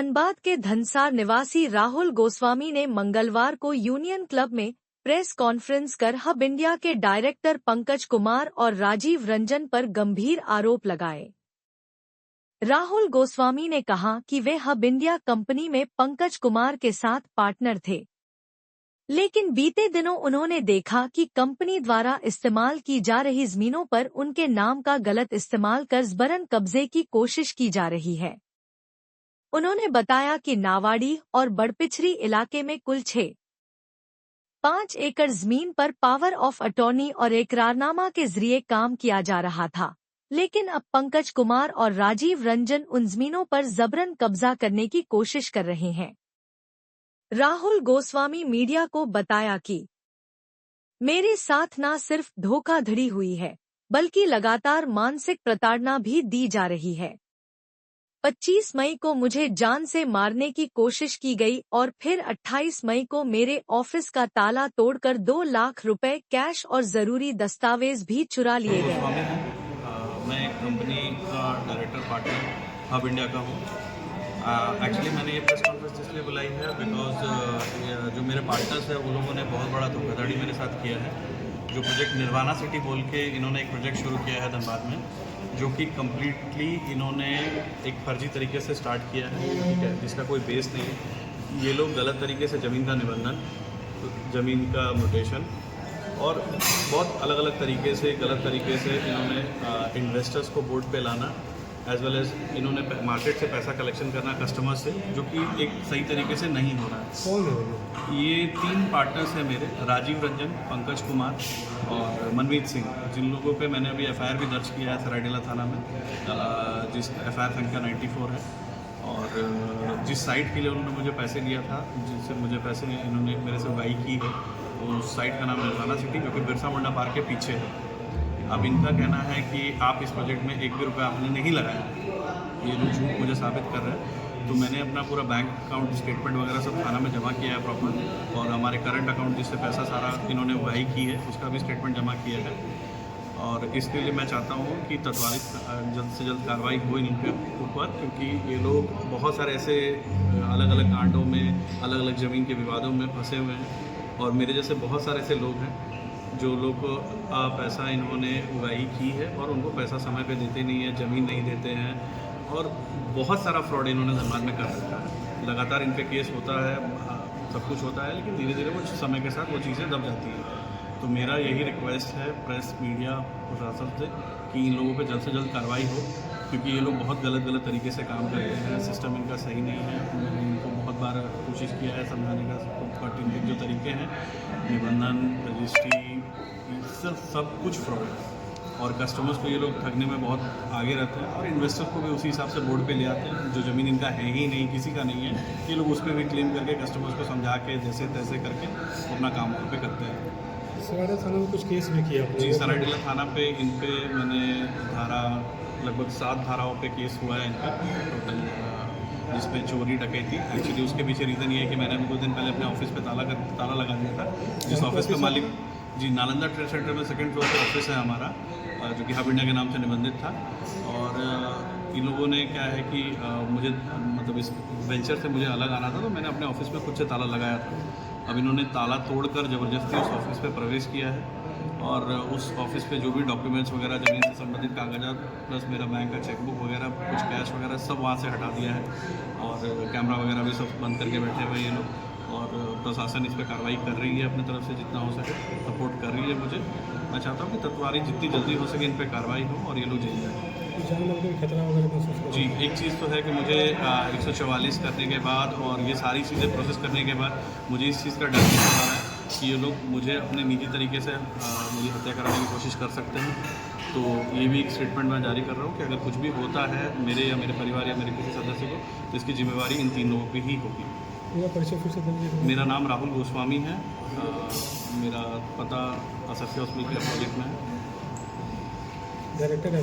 धनबाद के धनसार निवासी राहुल गोस्वामी ने मंगलवार को यूनियन क्लब में प्रेस कॉन्फ्रेंस कर हब इंडिया के डायरेक्टर पंकज कुमार और राजीव रंजन पर गंभीर आरोप लगाए। राहुल गोस्वामी ने कहा कि वे हब इंडिया कंपनी में पंकज कुमार के साथ पार्टनर थे, लेकिन बीते दिनों उन्होंने देखा कि कंपनी द्वारा इस्तेमाल की जा रही जमीनों पर उनके नाम का गलत इस्तेमाल कर जबरन कब्जे की कोशिश की जा रही है। उन्होंने बताया कि नावाड़ी और बड़पिछरी इलाके में कुल 6.5 एकड़ जमीन पर पावर ऑफ अटॉर्नी और इकरारनामा के जरिए काम किया जा रहा था, लेकिन अब पंकज कुमार और राजीव रंजन उन जमीनों पर जबरन कब्जा करने की कोशिश कर रहे हैं। राहुल गोस्वामी मीडिया को बताया कि मेरे साथ न सिर्फ धोखाधड़ी हुई है, बल्कि लगातार मानसिक प्रताड़ना भी दी जा रही है। 25 मई को मुझे जान से मारने की कोशिश की गई और फिर 28 मई को मेरे ऑफिस का ताला तोड़कर 2 लाख रुपए कैश और जरूरी दस्तावेज भी चुरा लिए गए। मैं एक कंपनी का डायरेक्टर पार्टनर हब इंडिया का हूँ। एक्चुअली मैंने ये प्रेस कॉन्फ्रेंस इसलिए बुलाई है बिकॉज जो मेरे पार्टनर्स हैं वो लोगों ने बहुत बड़ा धोखाधड़ी मेरे साथ किया है। जो प्रोजेक्ट निर्वाणा सिटी बोल के इन्होंने एक प्रोजेक्ट शुरू किया है धनबाद में, जो कि कम्प्लीटली इन्होंने एक फर्जी तरीके से स्टार्ट किया है, ठीक है, जिसका कोई बेस नहीं है। ये लोग गलत तरीके से ज़मीन का निबंधन, ज़मीन का म्यूटेशन और बहुत अलग अलग तरीके से गलत तरीके से इन्होंने इन्वेस्टर्स को बोर्ड पे लाना, एज वेल एज इन्होंने मार्केट से पैसा कलेक्शन करना कस्टमर से, जो कि एक सही तरीके से नहीं हो रहा है। ये 3 पार्टनर्स हैं मेरे, राजीव रंजन, पंकज कुमार और मनमीत सिंह, जिन लोगों पे मैंने अभी एफआईआर भी दर्ज किया है सरायडेला थाना में, जिस एफआईआर संख्या 94 है। और जिस साइट के लिए उन्होंने मुझे पैसे दिया था, जिससे मुझे पैसे इन्होंने मेरे से उगाही की है, उस साइट का नाम निर्वाणा सिटी, जो कि बिरसा मुंडा पार्क के पीछे है। अब इनका कहना है कि आप इस प्रोजेक्ट में 1 भी रुपया आपने नहीं लगाया। ये लोग झूठ मुझे साबित कर रहे हैं। तो मैंने अपना पूरा बैंक अकाउंट स्टेटमेंट वगैरह सब थाना में जमा किया है प्रॉपर, और हमारे करंट अकाउंट जिससे पैसा सारा इन्होंने उगाही की है उसका भी स्टेटमेंट जमा किया है। और इसके लिए मैं चाहता हूँ कि तत्कालिक जल्द से जल्द कार्रवाई हो इनके ऊपर, क्योंकि ये लोग बहुत सारे ऐसे अलग अलग कांडों में, अलग अलग ज़मीन के विवादों में फंसे हुए हैं। और मेरे जैसे बहुत सारे ऐसे लोग हैं जो लोग पैसा इन्होंने उगाही की है और उनको पैसा समय पे देते नहीं है, ज़मीन नहीं देते हैं, और बहुत सारा फ्रॉड इन्होंने धनबाद में कर रखा है। लगातार इन पे केस होता है, सब कुछ होता है, लेकिन धीरे धीरे वो समय के साथ वो चीज़ें दब जाती हैं। तो मेरा यही रिक्वेस्ट है प्रेस, मीडिया, प्रशासन से कि इन लोगों पे जल्द से जल्द कार्रवाई हो, क्योंकि ये लोग बहुत गलत तरीके से काम करते हैं। सिस्टम इनका सही नहीं है। मैंने इनको बहुत बार कोशिश किया है समझाने का, बट इनके जो तरीके हैं, निबंधन, रजिस्ट्री, सब कुछ फ्रॉड है। और कस्टमर्स को ये लोग ठगने में बहुत आगे रहते हैं, और इन्वेस्टर को भी उसी हिसाब से बोर्ड पे ले आते हैं। जो ज़मीन इनका है ही नहीं, किसी का नहीं है, ये लोग उस पर भी क्लेम करके कस्टमर्स को समझा के जैसे तैसे करके अपना काम पे करते हैं। सरायडेला थाना में कुछ केस भी किया? जी, सरायडेला थाना पे इन पे मैंने लगभग 7 धाराओं पे केस हुआ है इनका टोटल, जिसमें चोरी, डकैती। एक्चुअली उसके पीछे रीज़न ये है कि मैंने अभी कुछ दिन पहले अपने ऑफिस पे ताला लगा दिया था। जिस ऑफिस का मालिक, जी, नालंदा ट्रेड सेंटर में 2nd फ्लोर पे ऑफिस है हमारा, जो कि हब इंडिया के नाम से निबंधित था। और इन लोगों ने क्या है कि मुझे मतलब इस वेंचर से मुझे अलग आना था, तो मैंने अपने ऑफिस में खुद से ताला लगाया था। अब इन्होंने ताला तोड़कर ज़बरदस्ती उस ऑफिस पे प्रवेश किया है, और उस ऑफिस पे जो भी डॉक्यूमेंट्स वगैरह, ज़मीन से संबंधित कागजात, प्लस मेरा बैंक का चेकबुक वगैरह, कुछ कैश वगैरह सब वहाँ से हटा दिया है। और कैमरा वगैरह भी सब बंद करके बैठे हुए ये लोग, और प्रशासन इस पर कार्रवाई कर रही है अपनी तरफ से, जितना हो सके सपोर्ट कर रही है मुझे। मैं चाहता हूँ कि तत्काल जितनी जल्दी हो सके इन पर कार्रवाई हो और ये लोग जेल जाए। खतरा वगैरह? जी, एक चीज़ तो है कि मुझे 144 करने के बाद और ये सारी चीज़ें प्रोसेस करने के बाद मुझे इस चीज़ का डर नहीं हो रहा है कि ये लोग मुझे अपने निजी तरीके से मेरी हत्या कराने की कोशिश कर सकते हैं। तो ये भी एक स्टेटमेंट मैं जारी कर रहा हूँ कि अगर कुछ भी होता है मेरे या मेरे परिवार या मेरे किसी सदस्य को, तो इसकी जिम्मेवारी इन 3 लोगों की ही होगी। मेरा परिचय फिर से दीजिए। मेरा नाम राहुल गोस्वामी है। मेरा पता असफिया हॉस्पिटल के अपोजिट में है। डायरेक्टर